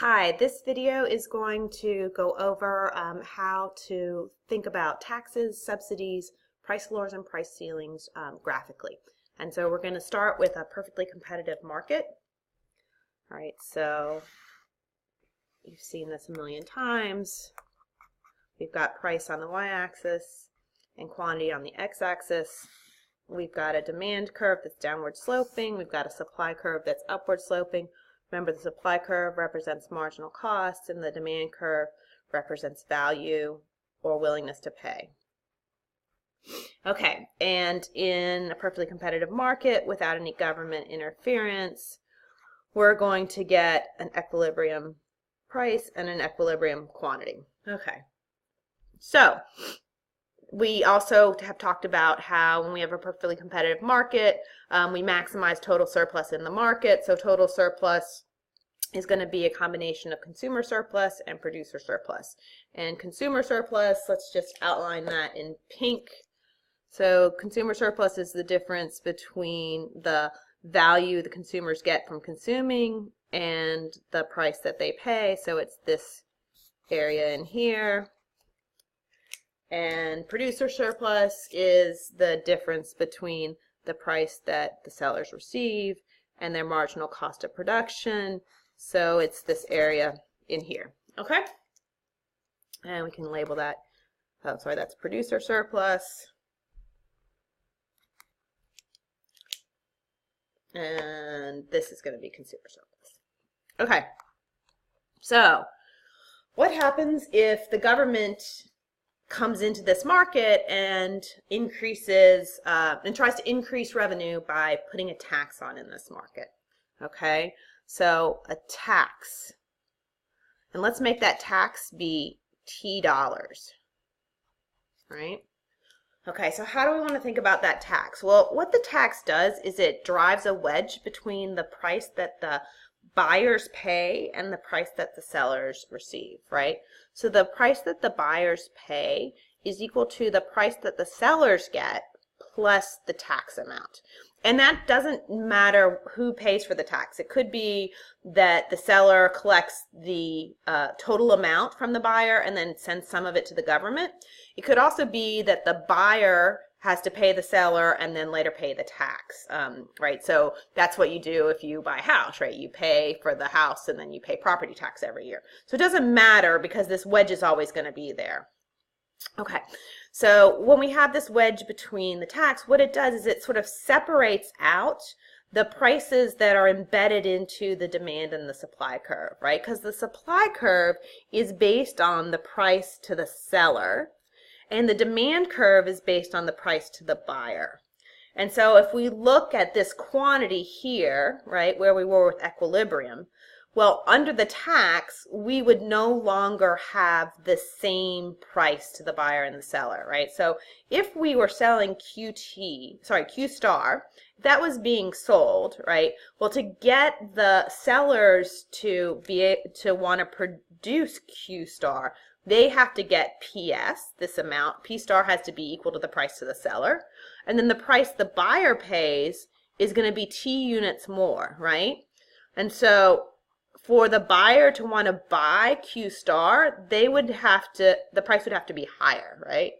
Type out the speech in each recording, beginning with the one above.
Hi, this video is going to go over how to think about taxes, subsidies, price floors, and price ceilings graphically. And so we're going to start with a perfectly competitive market. All right, so you've seen this a million times. We've got price on the y-axis and quantity on the x-axis. We've got a demand curve that's downward sloping. We've got a supply curve that's upward sloping. Remember, the supply curve represents marginal cost and the demand curve represents value or willingness to pay. Okay, and in a perfectly competitive market without any government interference, we're going to get an equilibrium price and an equilibrium quantity. Okay, so we also have talked about how when we have a perfectly competitive market, we maximize total surplus in the market. So total surplus is going to be a combination of consumer surplus and producer surplus. And consumer surplus, let's just outline that in pink. So consumer surplus is the difference between the value the consumers get from consuming and the price that they pay. So it's this area in here. And producer surplus is the difference between the price that the sellers receive and their marginal cost of production. So it's this area in here. Okay? And we can label that, oh, sorry, that's producer surplus. And this is going to be consumer surplus. Okay. So what happens if the government comes into this market and increases and tries to increase revenue by putting a tax on in this market? Okay, so a tax, and let's make that tax be $T, right? Okay, so how do we want to think about that tax? Well, what the tax does is it drives a wedge between the price that the buyers pay and the price that the sellers receive, right? So the price that the buyers pay is equal to the price that the sellers get plus the tax amount. And that doesn't matter who pays for the tax. It could be that the seller collects the total amount from the buyer and then sends some of it to the government. It could also be that the buyer has to pay the seller and then later pay the tax, right? So that's what you do if you buy a house, right? You pay for the house and then you pay property tax every year. So it doesn't matter because this wedge is always going to be there. Okay, so when we have this wedge between the tax, what it does is it sort of separates out the prices that are embedded into the demand and the supply curve, right? Because the supply curve is based on the price to the seller, and the demand curve is based on the price to the buyer. And so if we look at this quantity here, right, where we were with equilibrium, well, under the tax, we would no longer have the same price to the buyer and the seller, right? So if we were selling Q star, that was being sold, right? Well, to get the sellers to want to produce Q star, they have to get PS, this amount. P star has to be equal to the price to the seller. And then the price the buyer pays is going to be T units more, right? And so for the buyer to want to buy Q star, the price would have to be higher, right?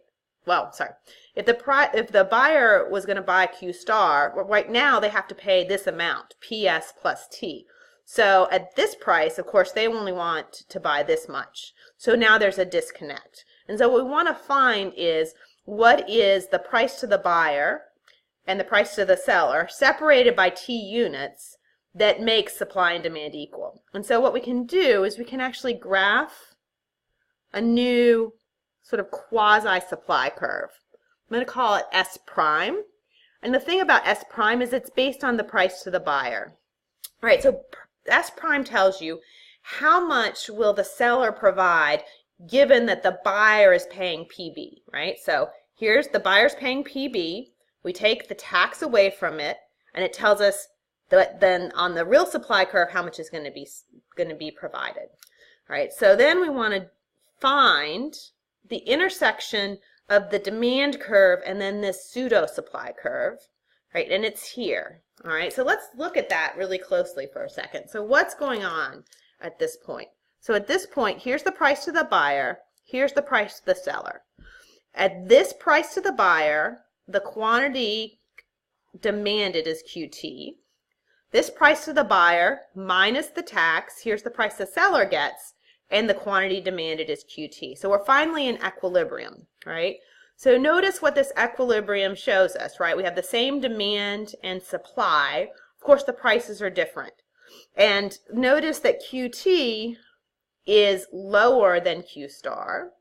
Well, sorry. If the buyer was going to buy Q star, right now they have to pay this amount, PS plus T. So at this price, of course, they only want to buy this much. So now there's a disconnect. And so what we want to find is what is the price to the buyer and the price to the seller separated by T units that makes supply and demand equal. And so what we can do is we can actually graph a new sort of quasi-supply curve. I'm going to call it S prime. And the thing about S prime is it's based on the price to the buyer. All right, so S prime tells you how much will the seller provide given that the buyer is paying PB, right? So here's the buyer's paying PB. We take the tax away from it, and it tells us then on the real supply curve how much is going to be provided. All right, so then we want to find the intersection of the demand curve and then this pseudo supply curve, right? And it's here. All right, so let's look at that really closely for a second. So what's going on at this point. So at this point, here's the price to the buyer, here's the price to the seller. At this price to the buyer, the quantity demanded is QT. This price to the buyer minus the tax, here's the price the seller gets, and the quantity demanded is QT. So we're finally in equilibrium, right? So notice what this equilibrium shows us, right? We have the same demand and supply. Of course, the prices are different. And notice that QT is lower than Q star.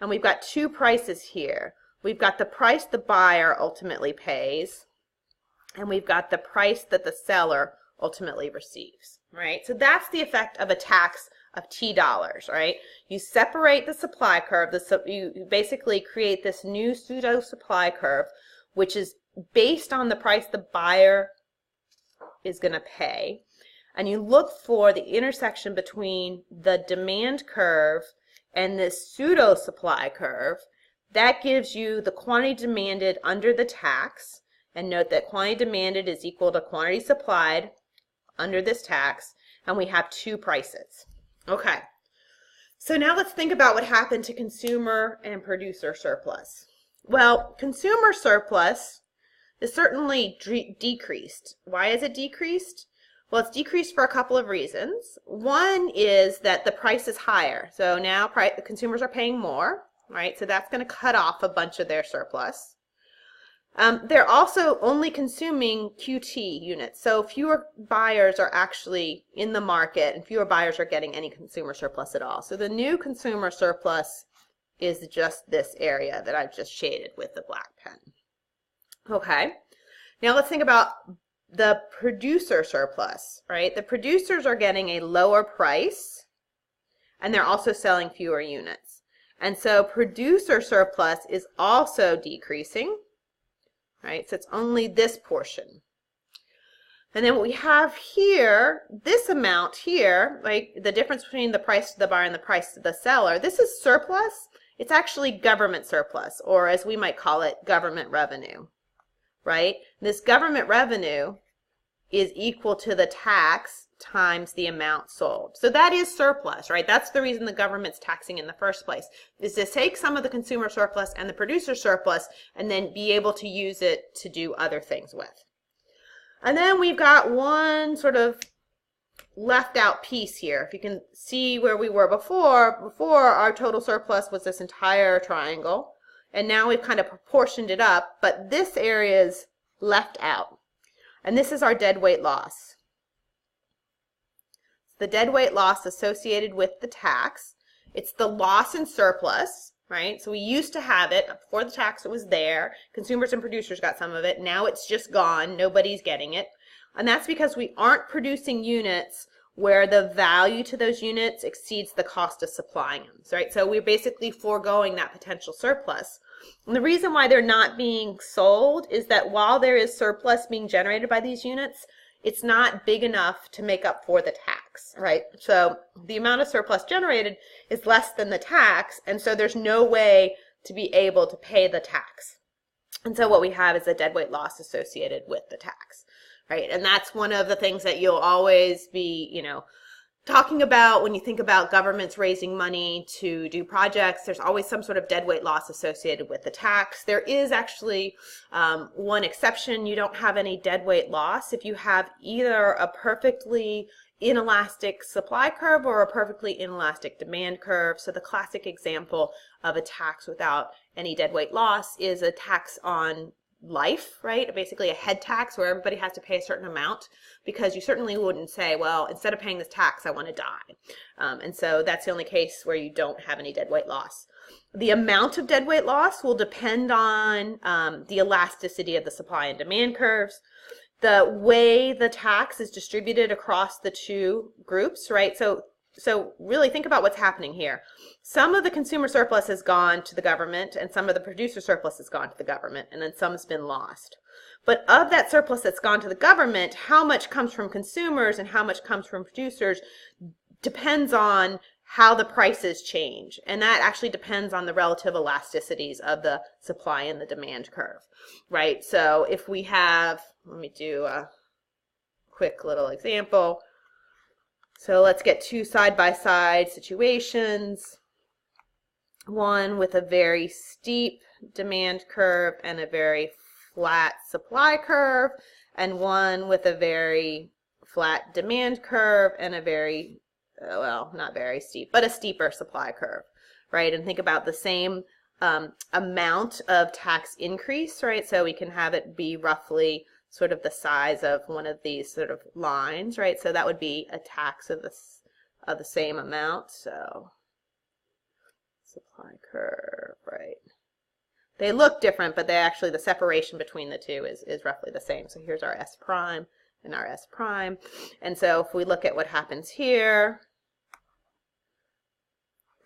And we've got two prices here. We've got the price the buyer ultimately pays, and we've got the price that the seller ultimately receives, right? So that's the effect of a tax of $T, right? You separate the supply curve, you basically create this new pseudo supply curve, which is based on the price the buyer is going to pay. And you look for the intersection between the demand curve and this pseudo supply curve. That gives you the quantity demanded under the tax. And note that quantity demanded is equal to quantity supplied under this tax. And we have two prices. Okay, so now let's think about what happened to consumer and producer surplus. Well, consumer surplus is certainly decreased. Why is it decreased? Well, it's decreased for a couple of reasons. One is that the price is higher. So now the consumers are paying more, right? So that's going to cut off a bunch of their surplus. They're also only consuming QT units, so fewer buyers are actually in the market and fewer buyers are getting any consumer surplus at all. So the new consumer surplus is just this area that I've just shaded with the black pen. Okay, now let's think about the producer surplus, right? The producers are getting a lower price and they're also selling fewer units. And so producer surplus is also decreasing. Right, so it's only this portion. And then what we have here, this amount here, like the difference between the price to the buyer and the price to the seller, this is surplus. It's actually government surplus, or as we might call it, government revenue, right? This government revenue is equal to the tax times the amount sold. So that is surplus, right? That's the reason the government's taxing in the first place, is to take some of the consumer surplus and the producer surplus and then be able to use it to do other things with. And then we've got one sort of left out piece here. If you can see where we were before our total surplus was this entire triangle, and now we've kind of proportioned it up, but this area is left out. And this is our deadweight loss. The deadweight loss associated with the tax. It's the loss in surplus, right? So we used to have it. Before the tax, it was there. Consumers and producers got some of it. Now it's just gone. Nobody's getting it. And that's because we aren't producing units where the value to those units exceeds the cost of supplying them, right? So we're basically foregoing that potential surplus. And the reason why they're not being sold is that while there is surplus being generated by these units, it's not big enough to make up for the tax, right? So the amount of surplus generated is less than the tax, and so there's no way to be able to pay the tax. And so what we have is a deadweight loss associated with the tax, right? And that's one of the things that you'll always be, talking about when you think about governments raising money to do projects. There's always some sort of deadweight loss associated with the tax. There is actually one exception. You don't have any deadweight loss if you have either a perfectly inelastic supply curve or a perfectly inelastic demand curve. So the classic example of a tax without any deadweight loss is a tax on life, right? Basically a head tax where everybody has to pay a certain amount, because you certainly wouldn't say, well, instead of paying this tax, I want to die. And so that's the only case where you don't have any deadweight loss. The amount of deadweight loss will depend on the elasticity of the supply and demand curves, the way the tax is distributed across the two groups, right? So really think about what's happening here. Some of the consumer surplus has gone to the government, and some of the producer surplus has gone to the government, and then some's been lost. But of that surplus that's gone to the government, how much comes from consumers and how much comes from producers depends on how the prices change. And that actually depends on the relative elasticities of the supply and the demand curve, right? So if we have, let me do a quick little example. So let's get two side-by-side situations. One with a very steep demand curve and a very flat supply curve, and one with a very flat demand curve and a very, well, not very steep, but a steeper supply curve, right? And think about the same amount of tax increase, right? So we can have it be roughly sort of the size of one of these sort of lines, right? So that would be a tax of the same amount. So supply curve, right? They look different, but they actually, the separation between the two is roughly the same. So here's our S prime and our S prime. And so if we look at what happens here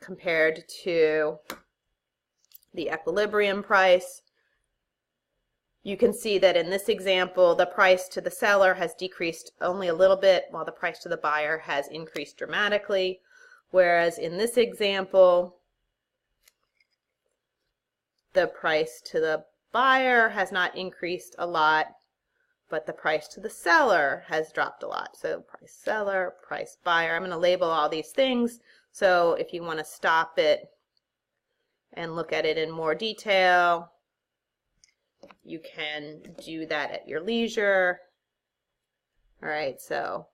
compared to the equilibrium price, you can see that in this example, the price to the seller has decreased only a little bit, while the price to the buyer has increased dramatically. Whereas in this example, the price to the buyer has not increased a lot, but the price to the seller has dropped a lot. So price seller, price buyer. I'm going to label all these things. So if you want to stop it and look at it in more detail, you can do that at your leisure. All right, so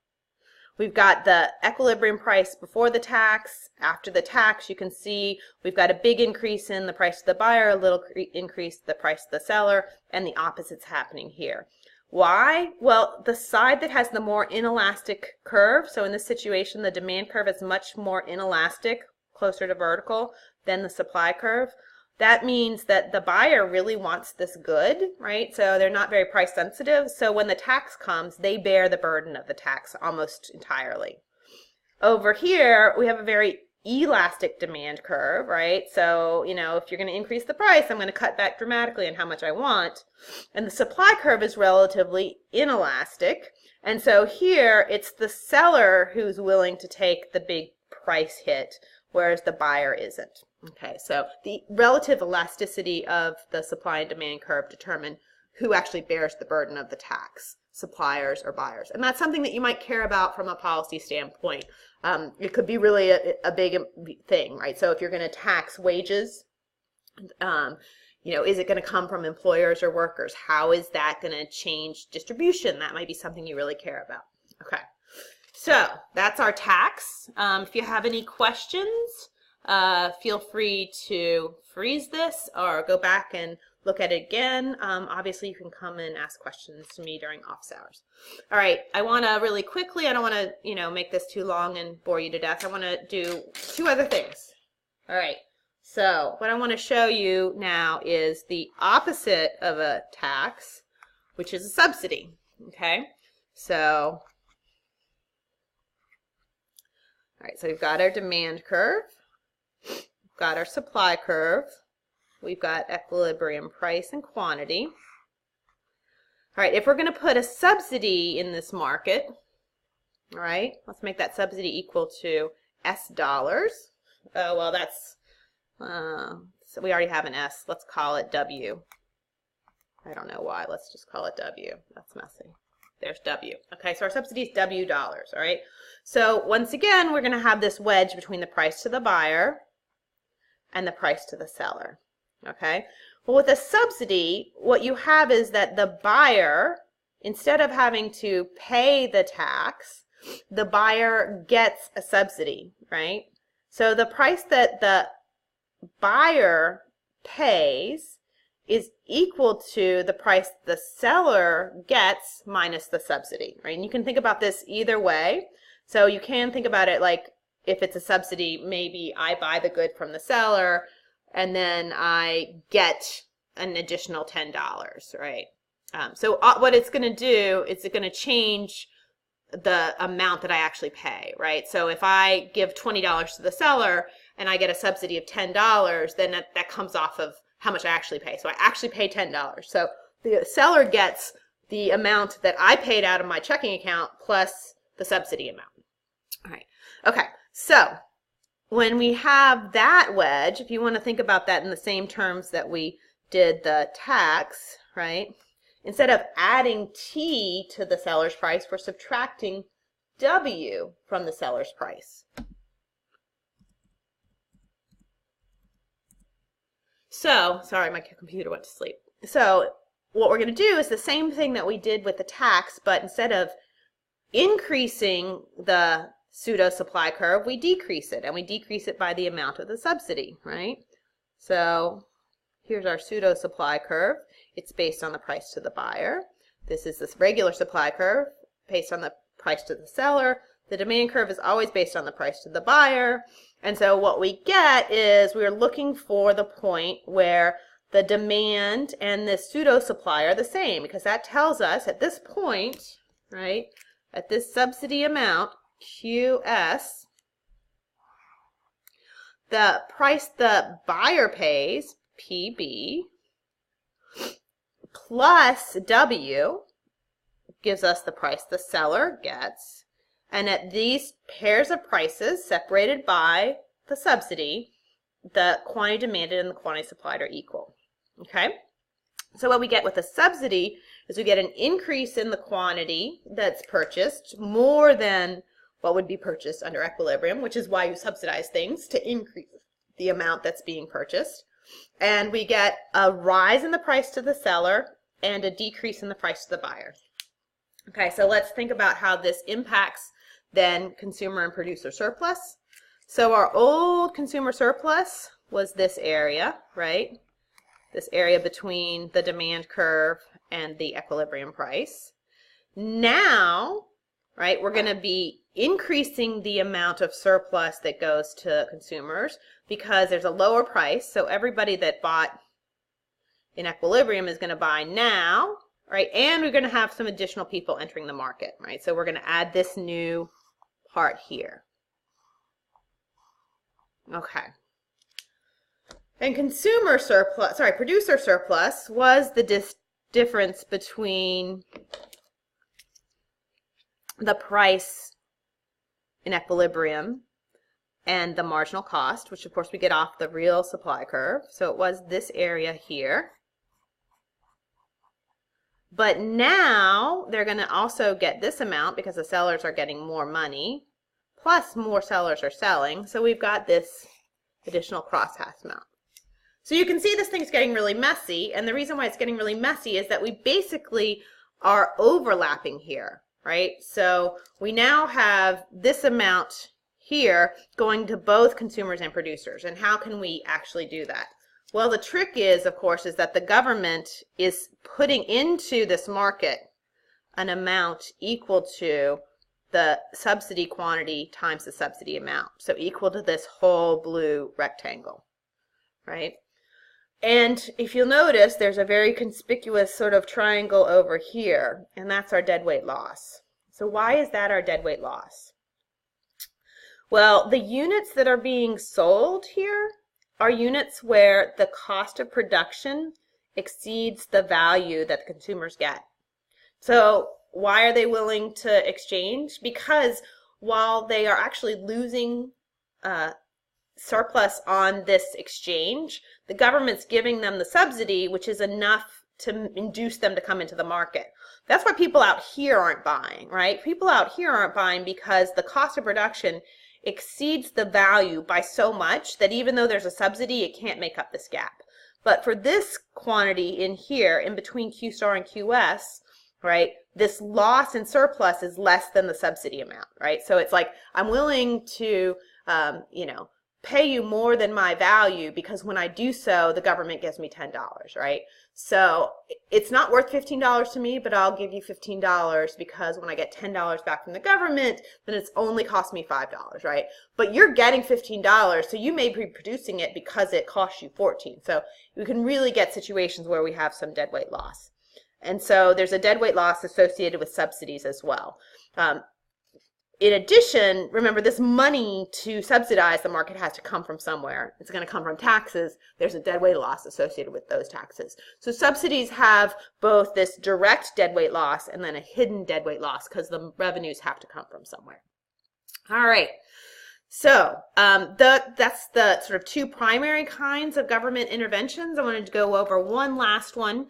we've got the equilibrium price before the tax. After the tax, you can see we've got a big increase in the price to the buyer, a little increase the price to the seller, and the opposite's happening here. Why? Well, the side that has the more inelastic curve, so in this situation, the demand curve is much more inelastic, closer to vertical, than the supply curve. That means that the buyer really wants this good, right? So they're not very price sensitive. So when the tax comes, they bear the burden of the tax almost entirely. Over here, we have a very elastic demand curve, right? So, you know, if you're going to increase the price, I'm going to cut back dramatically on how much I want. And the supply curve is relatively inelastic. And so here, it's the seller who's willing to take the big price hit, whereas the buyer isn't. Okay, so the relative elasticity of the supply and demand curve determine who actually bears the burden of the tax, suppliers or buyers. And that's something that you might care about from a policy standpoint. It could be really a big thing, right? So if you're going to tax wages, you know, is it going to come from employers or workers? How is that going to change distribution? That might be something you really care about. Okay, so that's our tax. If you have any questions, feel free to freeze this or go back and look at it again. Obviously, you can come and ask questions to me during office hours. All right, I want to really quickly, I don't want to, you know, make this too long and bore you to death. I want to do two other things. All right, so what I want to show you now is the opposite of a tax, which is a subsidy. Okay, so, all right, so we've got our demand curve. We've got our supply curve. We've got equilibrium price and quantity. All right, if we're going to put a subsidy in this market, all right, let's make that subsidy equal to S dollars. Oh, well, that's, so we already have an S. Let's call it W. I don't know why. Let's just call it W. That's messy. There's W. Okay, so our subsidy is W dollars, all right? So once again, we're going to have this wedge between the price to the buyer and the price to the seller. Okay, well, with a subsidy, what you have is that the buyer, instead of having to pay the tax, the buyer gets a subsidy, right? So the price that the buyer pays is equal to the price the seller gets minus the subsidy, right? And you can think about this either way. So you can think about it like, if it's a subsidy, maybe I buy the good from the seller and then I get an additional $10, right? So what it's going to do is it's going to change the amount that I actually pay, right? So if I give $20 to the seller and I get a subsidy of $10, then that comes off of how much I actually pay. So I actually pay $10. So the seller gets the amount that I paid out of my checking account plus the subsidy amount. All right. Okay. So when we have that wedge, if you want to think about that in the same terms that we did the tax, right? Instead of adding T to the seller's price, we're subtracting W from the seller's price. So, sorry, my computer went to sleep. So what we're going to do is the same thing that we did with the tax, but instead of increasing the pseudo supply curve, we decrease it, and we decrease it by the amount of the subsidy, right? So here's our pseudo supply curve. It's based on the price to the buyer. This is this regular supply curve based on the price to the seller. The demand curve is always based on the price to the buyer. And so what we get is we're looking for the point where the demand and the pseudo supply are the same, because that tells us at this point, right, at this subsidy amount, QS, the price the buyer pays, PB, plus W gives us the price the seller gets. And at these pairs of prices separated by the subsidy, the quantity demanded and the quantity supplied are equal. Okay? So what we get with a subsidy is we get an increase in the quantity that's purchased more than what would be purchased under equilibrium, which is why you subsidize things, to increase the amount that's being purchased. And we get a rise in the price to the seller and a decrease in the price to the buyer. Okay, so let's think about how this impacts then consumer and producer surplus. So our old consumer surplus was this area, right? This area between the demand curve and the equilibrium price. Now, right, we're going to be increasing the amount of surplus that goes to consumers because there's a lower price. So everybody that bought in equilibrium is going to buy now, right? And we're going to have some additional people entering the market, right? So we're going to add this new part here. Okay. And consumer surplus, sorry, producer surplus was the difference between the price in equilibrium and the marginal cost, which of course we get off the real supply curve. So it was this area here. But now they're going to also get this amount because the sellers are getting more money, plus more sellers are selling. So we've got this additional crosshatch amount. So you can see this thing's getting really messy, and the reason why it's getting really messy is that we basically are overlapping here, right? So we now have this amount here going to both consumers and producers, and how can we actually do that? Well, the trick is, of course, is that the government is putting into this market an amount equal to the subsidy quantity times the subsidy amount, so equal to this whole blue rectangle, right? And if you'll notice, there's a very conspicuous sort of triangle over here, and that's our deadweight loss. So why is that our deadweight loss? Well, the units that are being sold here are units where the cost of production exceeds the value that the consumers get. So why are they willing to exchange? Because while they are actually losing surplus on this exchange, the government's giving them the subsidy, which is enough to induce them to come into the market. That's why people out here aren't buying, right? People out here aren't buying because the cost of production exceeds the value by so much that even though there's a subsidy, it can't make up this gap. But for this quantity in here, in between Q star and QS, right, this loss in surplus is less than the subsidy amount, right? So it's like, I'm willing to, pay you more than my value because when I do so, the government gives me $10, right? So it's not worth $15 to me, but I'll give you $15 because when I get $10 back from the government, then it's only cost me $5, right? But you're getting $15, so you may be producing it because it costs you $14. So you can really get situations where we have some deadweight loss. And so there's a deadweight loss associated with subsidies as well. In addition, remember, this money to subsidize the market has to come from somewhere. It's going to come from taxes. There's a deadweight loss associated with those taxes. So subsidies have both this direct deadweight loss and then a hidden deadweight loss because the revenues have to come from somewhere. All right. So that's the sort of two primary kinds of government interventions. I wanted to go over one last one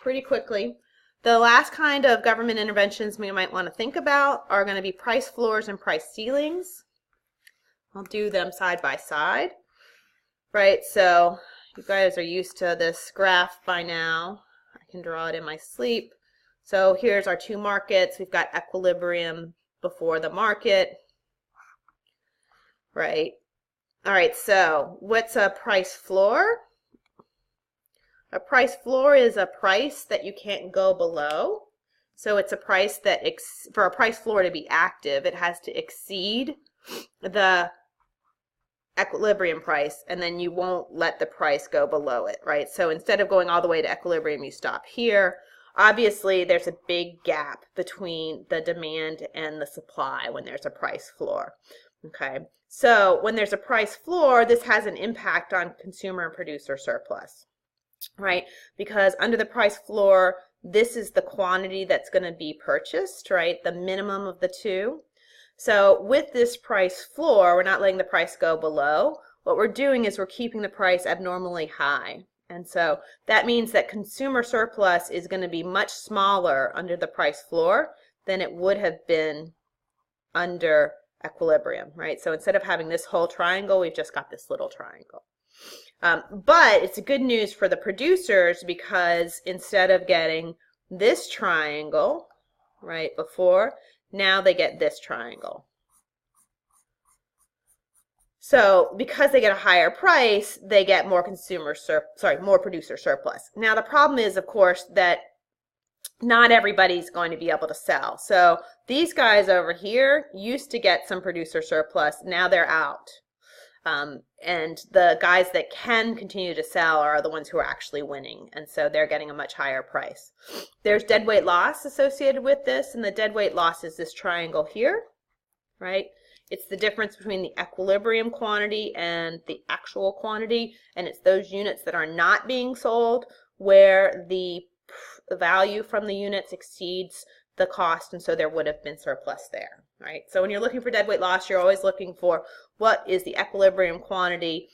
pretty quickly. The last kind of government interventions we might want to think about are going to be price floors and price ceilings. I'll do them side by side, right? So you guys are used to this graph by now. I can draw it in my sleep. So here's our two markets. We've got equilibrium before the market, right? All right, so what's a price floor? A price floor is a price that you can't go below. So it's a price that, for a price floor to be active, it has to exceed the equilibrium price, and then you won't let the price go below it, right? So instead of going all the way to equilibrium, you stop here. Obviously, there's a big gap between the demand and the supply when there's a price floor, okay? So when there's a price floor, this has an impact on consumer and producer surplus, right? Because under the price floor, this is the quantity that's going to be purchased, right? The minimum of the two. So with this price floor, we're not letting the price go below. What we're doing is we're keeping the price abnormally high. And so that means that consumer surplus is going to be much smaller under the price floor than it would have been under equilibrium, right? So instead of having this whole triangle, we've just got this little triangle. But it's good news for the producers, because instead of getting this triangle, right, before, now they get this triangle. So because they get a higher price, they get more more producer surplus. Now the problem is, of course, that not everybody's going to be able to sell. So these guys over here used to get some producer surplus, now they're out. And the guys that can continue to sell are the ones who are actually winning, and so they're getting a much higher price. There's deadweight loss associated with this, and the deadweight loss is this triangle here, right? It's the difference between the equilibrium quantity and the actual quantity, and it's those units that are not being sold where the value from the units exceeds the cost, and so there would have been surplus there, right? So when you're looking for deadweight loss, you're always looking for what is the equilibrium quantity,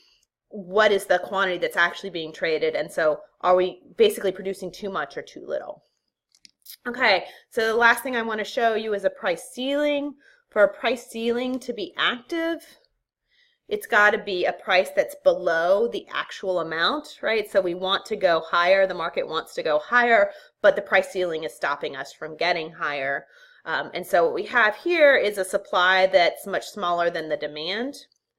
what is the quantity that's actually being traded, and so are we basically producing too much or too little? Okay, so the last thing I want to show you is a price ceiling. For a price ceiling to be active, it's got to be a price that's below the actual amount, right? So we want to go higher, the market wants to go higher, but the price ceiling is stopping us from getting higher. And so what we have here is a supply that's much smaller than the demand,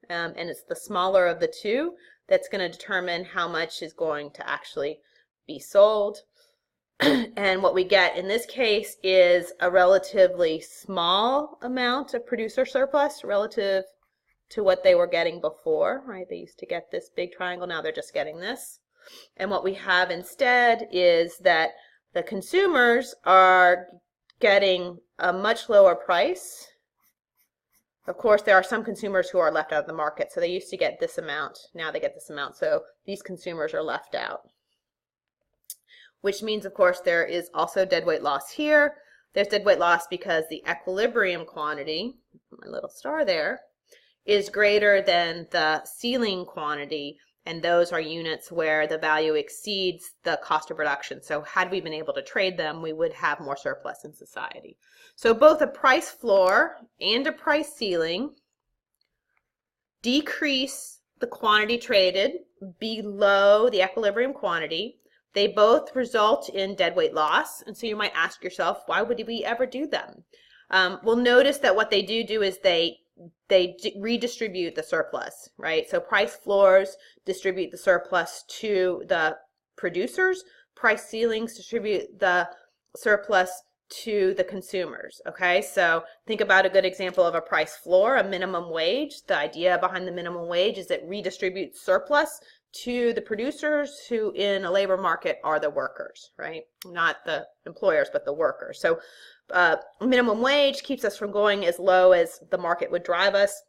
and it's the smaller of the two that's going to determine how much is going to actually be sold. And what we get in this case is a relatively small amount of producer surplus relative to what they were getting before, right? They used to get this big triangle, now they're just getting this. And what we have instead is that the consumers are getting a much lower price. Of course, there are some consumers who are left out of the market, so they used to get this amount, now they get this amount, so these consumers are left out. Which means, of course, there is also deadweight loss here. There's deadweight loss because the equilibrium quantity, my little star there, is greater than the ceiling quantity, and those are units where the value exceeds the cost of production. So had we been able to trade them, we would have more surplus in society. So both a price floor and a price ceiling decrease the quantity traded below the equilibrium quantity. They both result in deadweight loss, and so you might ask yourself, why would we ever do them? Well, notice that what they do is they redistribute the surplus, right? So price floors distribute the surplus to the producers. Price ceilings distribute the surplus to the consumers, okay? So think about a good example of a price floor, a minimum wage. The idea behind the minimum wage is it redistributes surplus to the producers, who in a labor market are the workers, right? Not the employers, but the workers. So minimum wage keeps us from going as low as the market would drive us,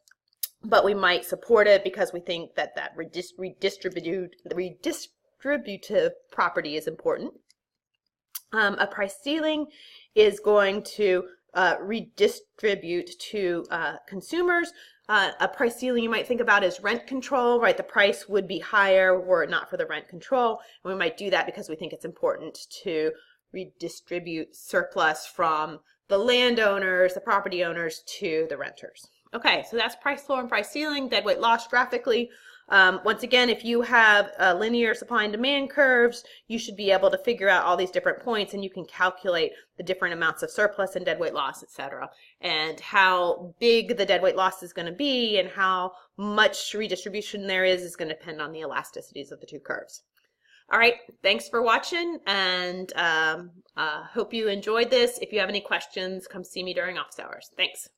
but we might support it because we think that that redistributive property is important. A price ceiling is going to redistribute to consumers. A price ceiling you might think about as rent control, right? The price would be higher were it not for the rent control. And we might do that because we think it's important to redistribute surplus from the landowners, the property owners, to the renters. Okay, so that's price floor and price ceiling, deadweight loss graphically. Once again, if you have linear supply and demand curves, you should be able to figure out all these different points, and you can calculate the different amounts of surplus and deadweight loss, etc. And how big the deadweight loss is going to be and how much redistribution there is going to depend on the elasticities of the two curves. All right, thanks for watching, and hope you enjoyed this. If you have any questions, come see me during office hours. Thanks.